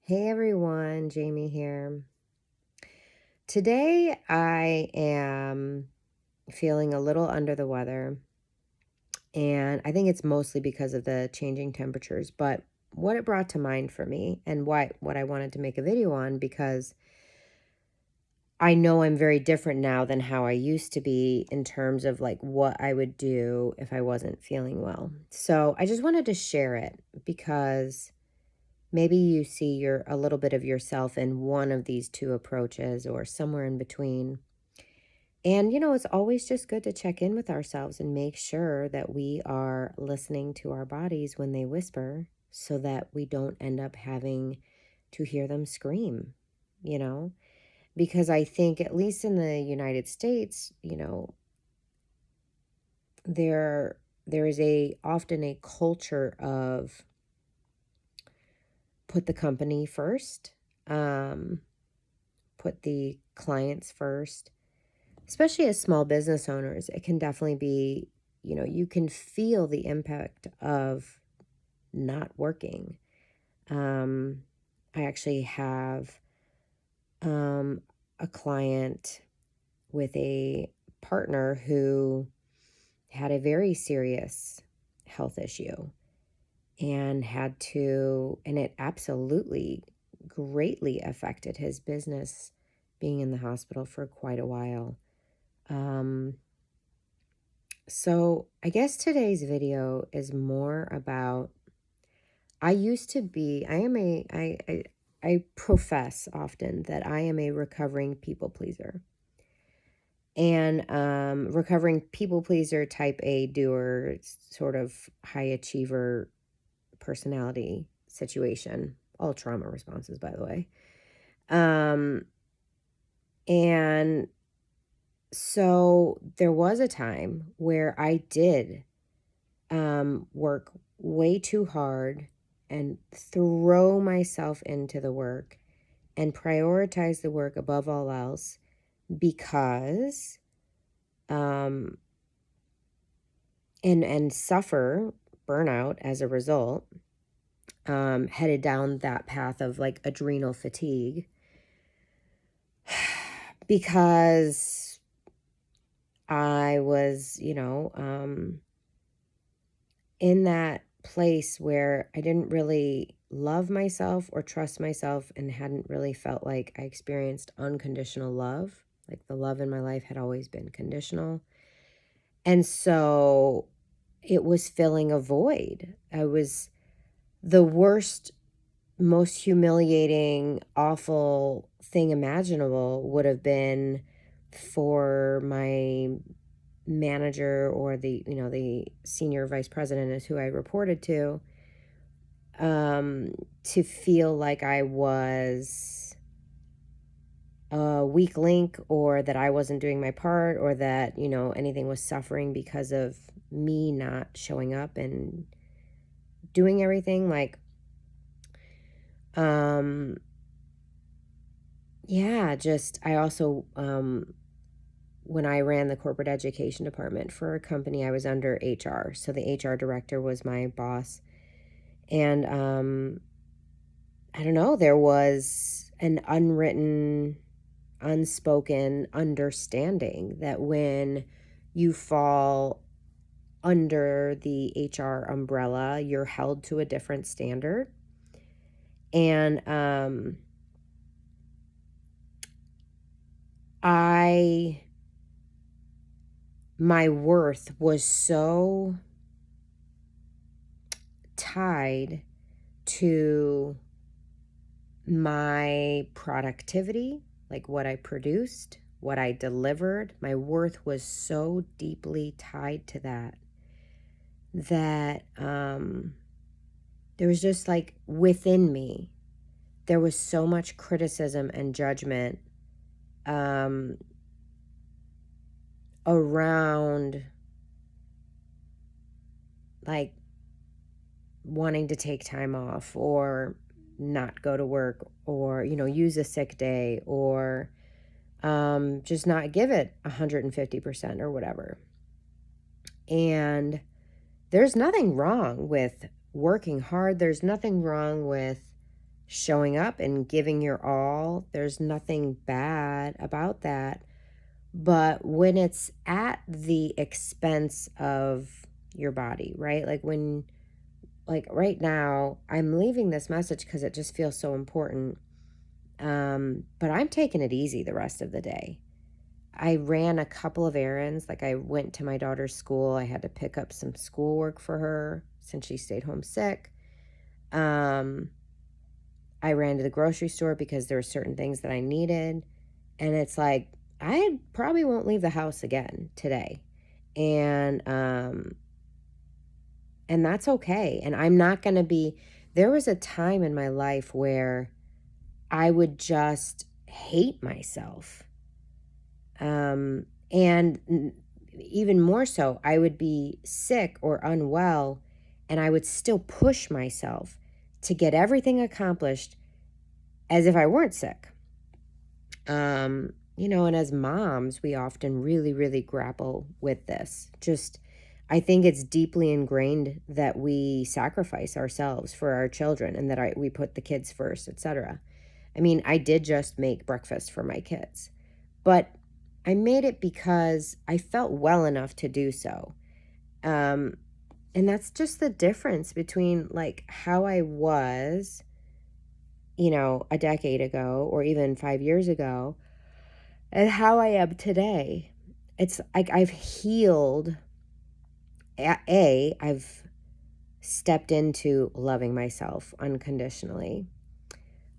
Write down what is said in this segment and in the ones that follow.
Hey everyone, Jamie here. Today I am feeling a little under the weather, and I think it's mostly because of the changing temperatures, but what it brought to mind for me and what I wanted to make a video on, because I know I'm very different now than how I used to be in terms of like what I would do if I wasn't feeling well. So I just wanted to share it because maybe you see a little bit of yourself in one of these two approaches or somewhere in between. And it's always just good to check in with ourselves and make sure that we are listening to our bodies when they whisper so that we don't end up having to hear them scream, you know? Because I think at least in the United States, there is a often a culture of put the company first, um, put the clients first, especially as small business owners. It can definitely be, you can feel the impact of not working. Um, I actually have a client with a partner who had a very serious health issue and it absolutely greatly affected his business being in the hospital for quite a while. Um, so I guess today's video is more about, I profess often that I am a recovering people pleaser and recovering people pleaser, type A doer, sort of high achiever personality situation, all trauma responses, by the way. And so there was a time where I did work way too hard and throw myself into the work and prioritize the work above all else because um and suffer burnout as a result, headed down that path of like adrenal fatigue because I was, in that place where I didn't really love myself or trust myself and hadn't really felt like I experienced unconditional love. Like the love in my life had always been conditional. And so it was filling a void. I was the worst, most humiliating, awful thing imaginable would have been for my manager or the senior vice president is who I reported to feel like I was a weak link or that I wasn't doing my part or that, anything was suffering because of me not showing up and doing everything. Like, um, yeah, just, I also, when I ran the corporate education department for a company, I was under HR. So the HR director was my boss. And I don't know, there was an unwritten, unspoken understanding that when you fall under the HR umbrella, you're held to a different standard. And my worth was so tied to my productivity, like what I produced, what I delivered. My worth was so deeply tied to that there was just like within me, there was so much criticism and judgment um, around like wanting to take time off or not go to work or, use a sick day or just not give it 150% or whatever. And there's nothing wrong with working hard. There's nothing wrong with showing up and giving your all. There's nothing bad about that. But when it's at the expense of your body, right? Like right now, I'm leaving this message because it just feels so important. But I'm taking it easy the rest of the day. I ran a couple of errands. Like I went to my daughter's school. I had to pick up some schoolwork for her since she stayed home sick. Um, I ran to the grocery store because there were certain things that I needed. And it's like, I probably won't leave the house again today. And and that's okay. And I'm not going to be, there was a time in my life where I would just hate myself. And even more so, I would be sick or unwell, and I would still push myself to get everything accomplished as if I weren't sick. And as moms, we often really, really grapple with this. I think it's deeply ingrained that we sacrifice ourselves for our children and that we put the kids first, etc. I mean, I did just make breakfast for my kids, but I made it because I felt well enough to do so. Um, and that's just the difference between like how I was, a decade ago or even 5 years ago and how I am today. It's like I've healed. I've stepped into loving myself unconditionally.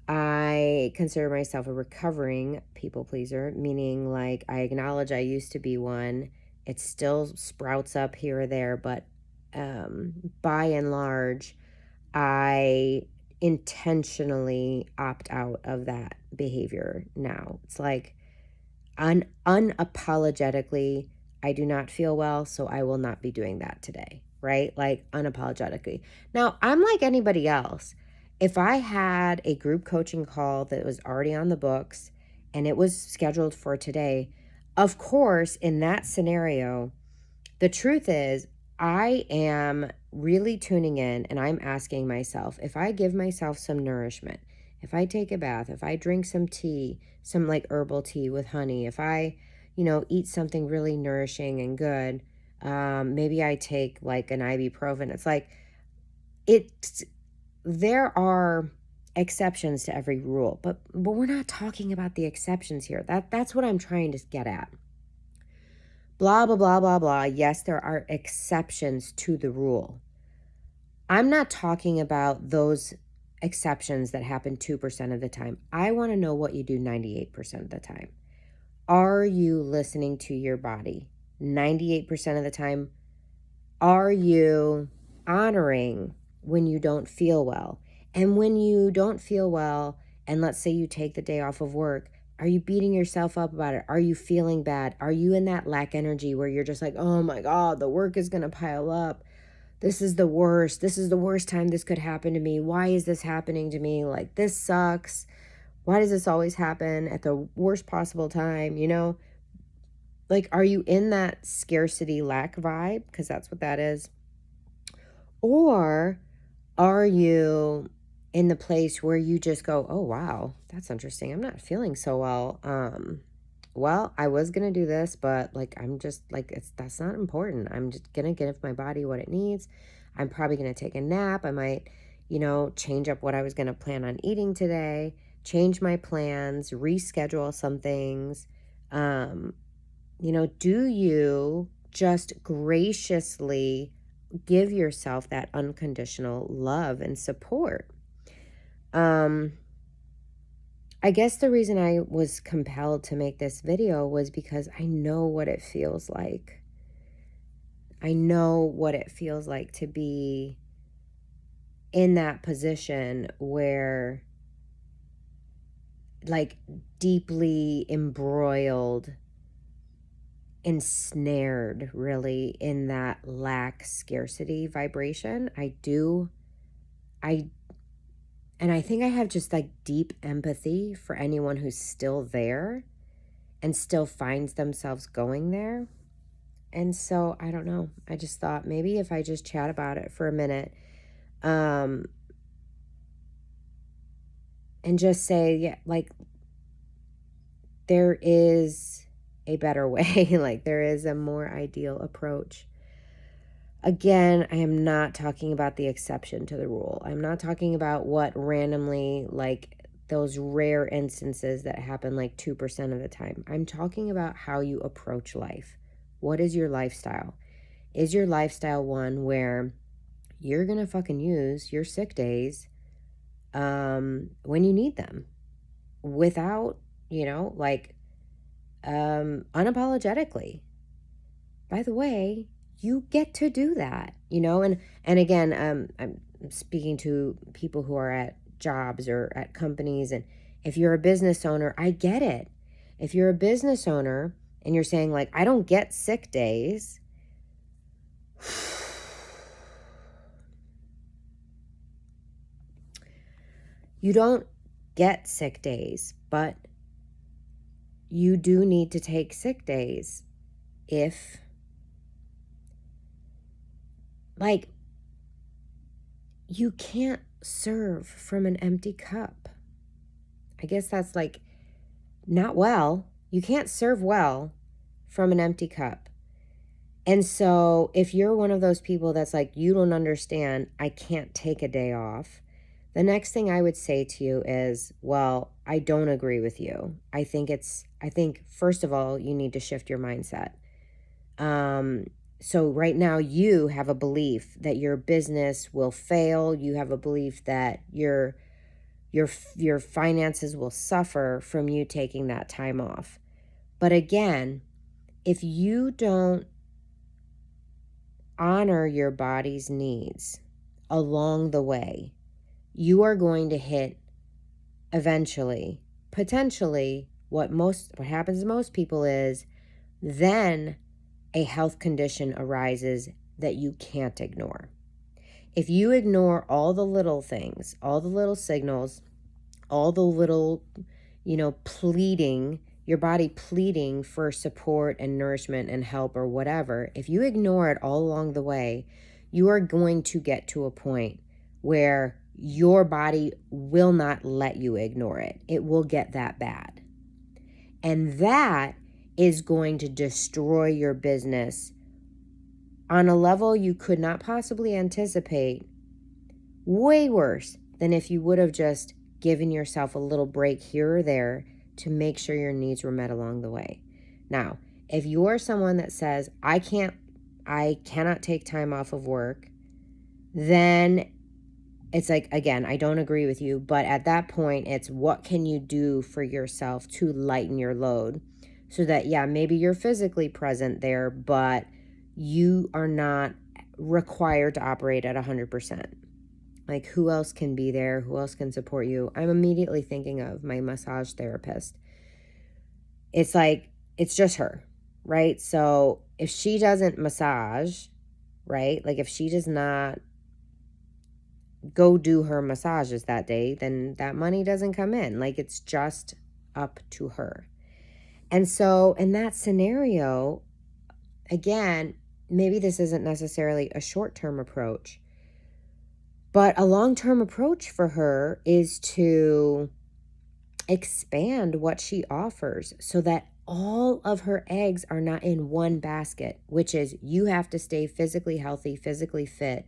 I consider myself a recovering people pleaser, meaning like I acknowledge I used to be one. It still sprouts up here or there, but by and large, I intentionally opt out of that behavior now. It's like unapologetically, I do not feel well, so I will not be doing that today, right? Like unapologetically. Now, I'm like anybody else. If I had a group coaching call that was already on the books and it was scheduled for today, of course, in that scenario, the truth is, I am really tuning in and I'm asking myself if I give myself some nourishment, if I take a bath, if I drink some tea, some like herbal tea with honey, if I, eat something really nourishing and good, maybe I take like an ibuprofen. It's like, it's, there are exceptions to every rule, but we're not talking about the exceptions here. That's what I'm trying to get at. Blah, blah, blah, blah, blah. Yes, there are exceptions to the rule. I'm not talking about those exceptions that happen 2% of the time. I want to know what you do 98% of the time. Are you listening to your body 98% of the time? Are you honoring when you don't feel well? And when you don't feel well, and let's say you take the day off of work, are you beating yourself up about it? Are you feeling bad? Are you in that lack energy where you're just like, oh my God, the work is going to pile up. This is the worst. This is the worst time this could happen to me. Why is this happening to me? Like, this sucks. Why does this always happen at the worst possible time? Like, are you in that scarcity lack vibe? Because that's what that is. Or are you in the place where you just go, oh, wow, that's interesting. I'm not feeling so well. Well, I was going to do this, but like, I'm just like, that's not important. I'm just going to give my body what it needs. I'm probably going to take a nap. I might, change up what I was going to plan on eating today, change my plans, reschedule some things. Do you just graciously give yourself that unconditional love and support? I guess the reason I was compelled to make this video was because I know what it feels like. I know what it feels like to be in that position where, like, deeply embroiled, ensnared really in that lack scarcity vibration. And I think I have just like deep empathy for anyone who's still there and still finds themselves going there. And so I don't know. I just thought maybe if I just chat about it for a minute, um, and just say, yeah, like, there is a better way. Like, there is a more ideal approach. Again, I am not talking about the exception to the rule. I'm not talking about what randomly, like those rare instances that happen like 2% of the time. I'm talking about how you approach life. What is your lifestyle? Is your lifestyle one where you're going to fucking use your sick days when you need them without, like unapologetically? By the way, you get to do that, and again, I'm speaking to people who are at jobs or at companies, and if you're a business owner, I get it. If you're a business owner and you're saying like, I don't get sick days, you don't get sick days, but you do need to take sick days if, like, you can't serve from an empty cup. I guess that's like not well. You can't serve well from an empty cup. And so if you're one of those people that's like, you don't understand, I can't take a day off, the next thing I would say to you is, well, I don't agree with you. I think first of all, you need to shift your mindset. So right now you have a belief that your business will fail. You have a belief that your finances will suffer from you taking that time off. But again, if you don't honor your body's needs along the way, you are going to hit eventually, potentially, what happens to most people is then a health condition arises that you can't ignore. If you ignore all the little things, all the little signals, all the little, pleading, your body pleading for support and nourishment and help or whatever, if you ignore it all along the way, you are going to get to a point where your body will not let you ignore it. It will get that bad. And that is going to destroy your business on a level you could not possibly anticipate, way worse than if you would have just given yourself a little break here or there to make sure your needs were met along the way. Now, if you're someone that says, I cannot take time off of work, then it's like, again, I don't agree with you, but at that point, it's what can you do for yourself to lighten your load so that, yeah, maybe you're physically present there, but you are not required to operate at 100%. Like, who else can be there? Who else can support you? I'm immediately thinking of my massage therapist. It's like, it's just her, right? So if she doesn't massage, right? Like if she does not go do her massages that day, then that money doesn't come in. Like, it's just up to her. And so in that scenario, again, maybe this isn't necessarily a short-term approach, but a long-term approach for her is to expand what she offers so that all of her eggs are not in one basket, which is you have to stay physically healthy, physically fit,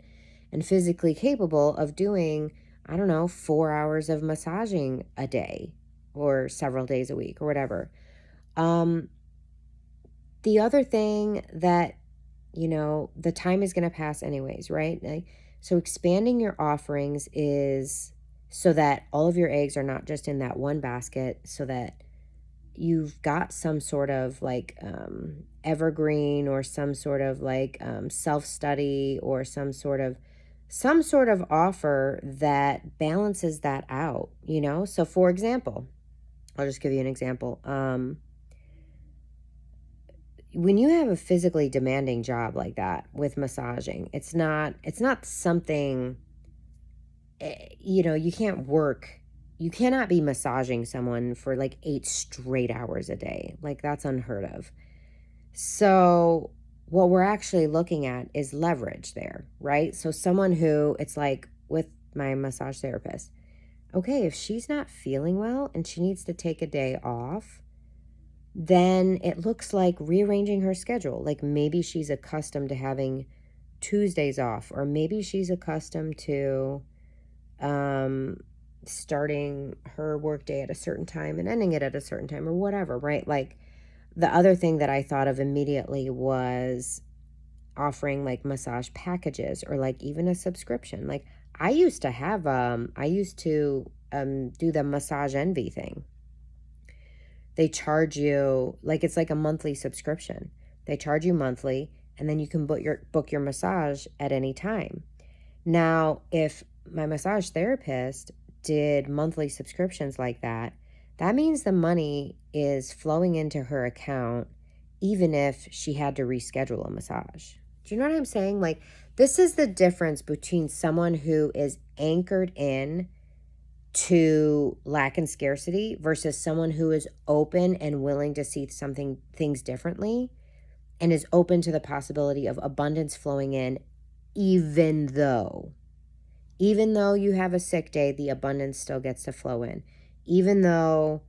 and physically capable of doing, 4 hours of massaging a day or several days a week or whatever. The other thing that, the time is going to pass anyways, right? So expanding your offerings is so that all of your eggs are not just in that one basket, so that you've got some sort of like evergreen or some sort of like self-study or some sort of offer that balances that out, So for example, I'll just give you an example. When you have a physically demanding job like that with massaging, it's not something, you cannot be massaging someone for like 8 straight hours a day. Like, that's unheard of. So what we're actually looking at is leverage there, right? So someone who, it's like with my massage therapist, okay, if she's not feeling well and she needs to take a day off, then it looks like rearranging her schedule. Like maybe she's accustomed to having Tuesdays off, or maybe she's accustomed to starting her workday at a certain time and ending it at a certain time, or whatever, right? Like the other thing that I thought of immediately was offering like massage packages, or like even a subscription. Like I used to have do the Massage Envy thing. They charge you, like it's like a monthly subscription. They charge you monthly, and then you can book your massage at any time. Now, if my massage therapist did monthly subscriptions like that, that means the money is flowing into her account even if she had to reschedule a massage. Do you know what I'm saying? Like, this is the difference between someone who is anchored in to lack and scarcity versus someone who is open and willing to see things differently, and is open to the possibility of abundance flowing in, even though you have a sick day, the abundance still gets to flow in. Even though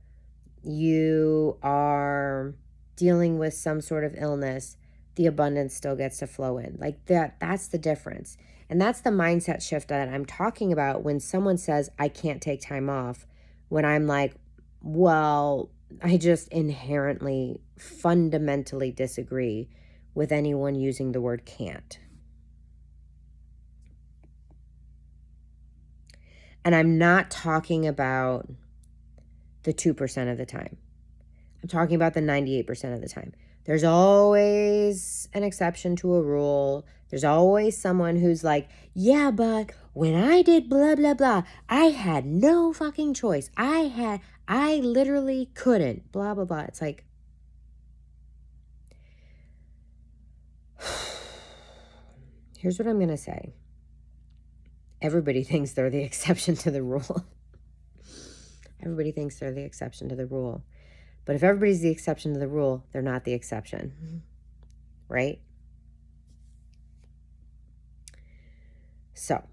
you are dealing with some sort of illness, the abundance still gets to flow in. Like that's the difference. And that's the mindset shift that I'm talking about when someone says, I can't take time off, when I'm like, well, I just inherently, fundamentally disagree with anyone using the word can't. And I'm not talking about the 2% of the time. I'm talking about the 98% of the time. There's always an exception to a rule. There's always someone who's like, yeah, but when I did blah, blah, blah, I had no fucking choice. I literally couldn't, blah, blah, blah. It's like, here's what I'm going to say. Everybody thinks they're the exception to the rule. Everybody thinks they're the exception to the rule. But if everybody's the exception to the rule, they're not the exception, right? So,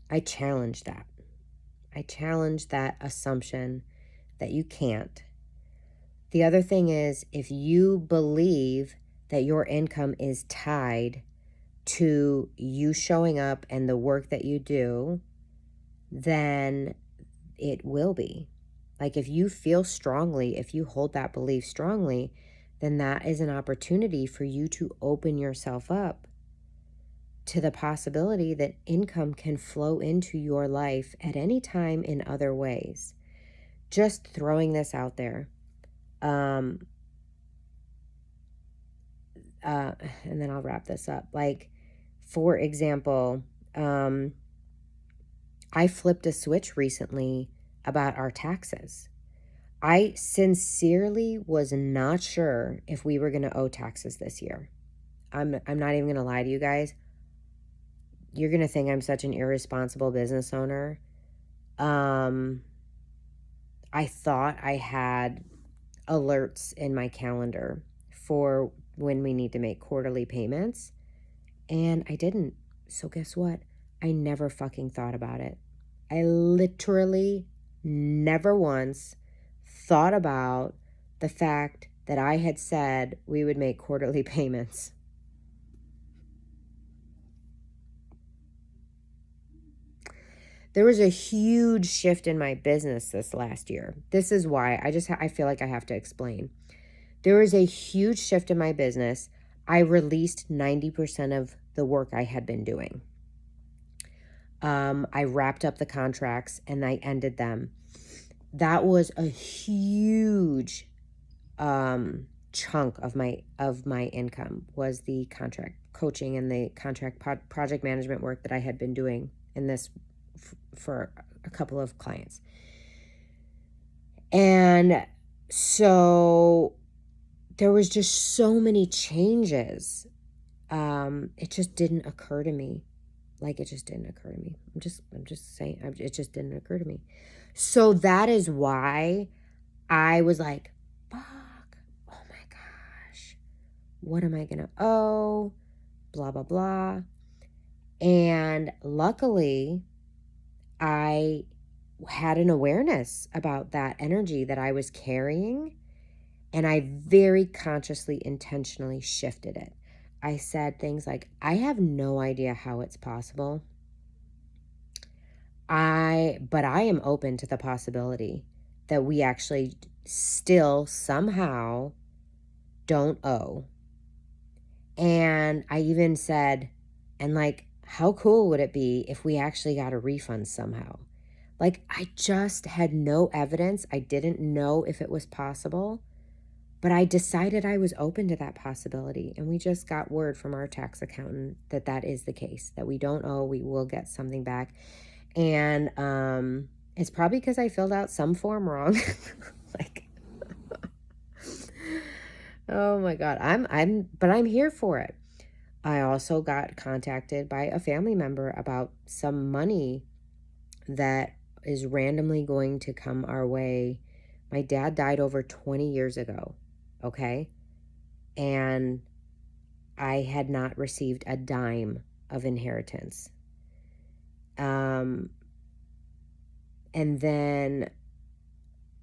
I challenge that. I challenge that assumption that you can't. The other thing is, if you believe that your income is tied to you showing up and the work that you do, then it will be. Like if you feel strongly, if you hold that belief strongly, then that is an opportunity for you to open yourself up to the possibility that income can flow into your life at any time in other ways. Just throwing this out there. And then I'll wrap this up. Like, for example, I flipped a switch recently about our taxes. I sincerely was not sure if we were going to owe taxes this year. I'm not even going to lie to you guys. You're going to think I'm such an irresponsible business owner. I thought I had alerts in my calendar for when we need to make quarterly payments, and I didn't. So guess what? I never fucking thought about it. I literally never once thought about the fact that I had said we would make quarterly payments. There was a huge shift in my business this last year. This is why I feel like I have to explain. There was a huge shift in my business. I released 90% of the work I had been doing. I wrapped up the contracts and I ended them. That was a huge chunk of my income, was the contract coaching and the contract project management work that I had been doing in this for a couple of clients. And so there was just so many changes. It just didn't occur to me. Like, it just didn't occur to me. I'm just saying, it just didn't occur to me. So that is why I was like, fuck, oh my gosh, what am I going to owe? Blah, blah, blah. And luckily, I had an awareness about that energy that I was carrying, and I very consciously, intentionally shifted it. I said things like, I have no idea how it's possible. But I am open to the possibility that we actually still somehow don't owe. And I even said, and like, how cool would it be if we actually got a refund somehow? Like, I just had no evidence. I didn't know if it was possible, but I decided I was open to that possibility. And we just got word from our tax accountant that that is the case, that we don't owe, we will get something back. And it's probably because I filled out some form wrong. Like, oh my God, but I'm here for it. I also got contacted by a family member about some money that is randomly going to come our way. My dad died over 20 years ago, okay? And I had not received a dime of inheritance. And then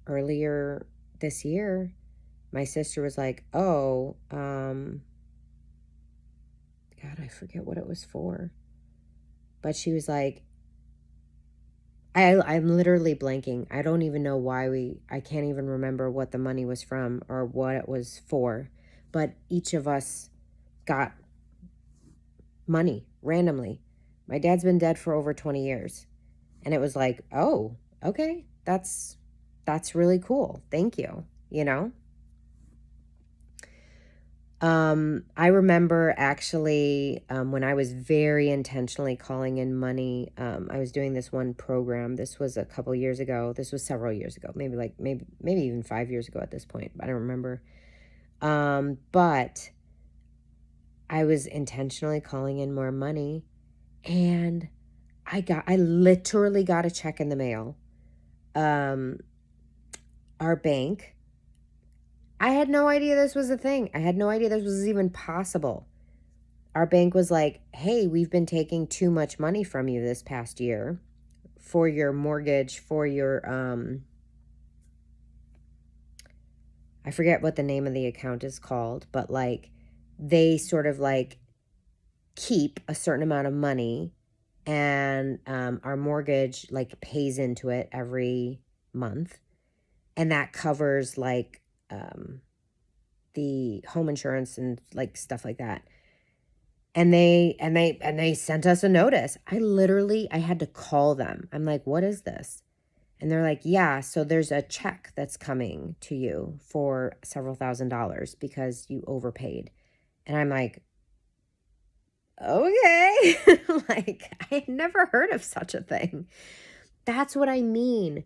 earlier this year, my sister was like, oh, God, I forget what it was for. But she was like, I'm literally blanking. I don't even know why I can't even remember what the money was from or what it was for. But each of us got money randomly. My dad's been dead for over 20 years. And it was like, oh, okay, that's really cool. Thank you, you know? I remember actually when I was very intentionally calling in money, I was doing this one program. This was a couple years ago. This was several years ago, maybe even 5 years ago at this point. I don't remember. But I was intentionally calling in more money, and I literally got a check in the mail. Our bank, I had no idea this was a thing. I had no idea this was even possible. Our bank was like, hey, we've been taking too much money from you this past year for your mortgage, for your, I forget what the name of the account is called, but like they sort of like keep a certain amount of money, and our mortgage like pays into it every month. And that covers like the home insurance and like stuff like that. And they sent us a notice. I had to call them. I'm like, what is this? And they're like, yeah, so there's a check that's coming to you for several $1,000s because you overpaid. And I'm like, okay. Like, I had never heard of such a thing. That's what I mean.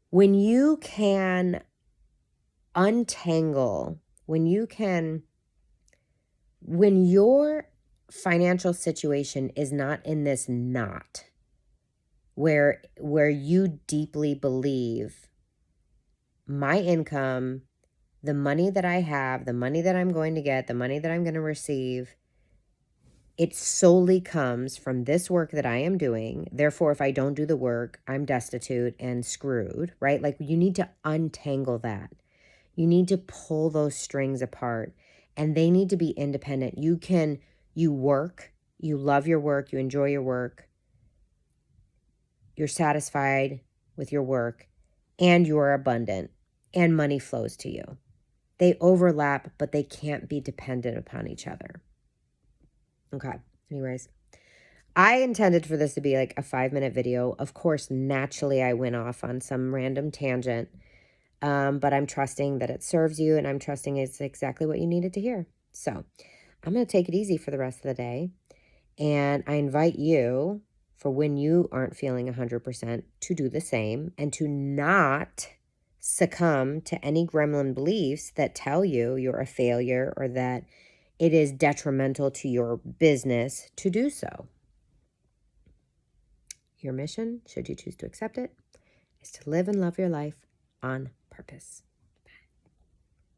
When you can untangle, when your financial situation is not in this knot where you deeply believe my income, the money that I have, the money that I'm going to get, the money that I'm going to receive, it solely comes from this work that I am doing. Therefore, if I don't do the work, I'm destitute and screwed, right? Like, you need to untangle that. You need to pull those strings apart, and they need to be independent. You work, you love your work, you enjoy your work, you're satisfied with your work, and you're abundant, and money flows to you. They overlap, but they can't be dependent upon each other. Okay, anyways, I intended for this to be like a 5-minute video. Of course, naturally, I went off on some random tangent, but I'm trusting that it serves you, and I'm trusting it's exactly what you needed to hear. So I'm going to take it easy for the rest of the day, and I invite you, for when you aren't feeling 100%, to do the same and to not succumb to any gremlin beliefs that tell you you're a failure or that it is detrimental to your business to do so. Your mission, should you choose to accept it, is to live and love your life on purpose.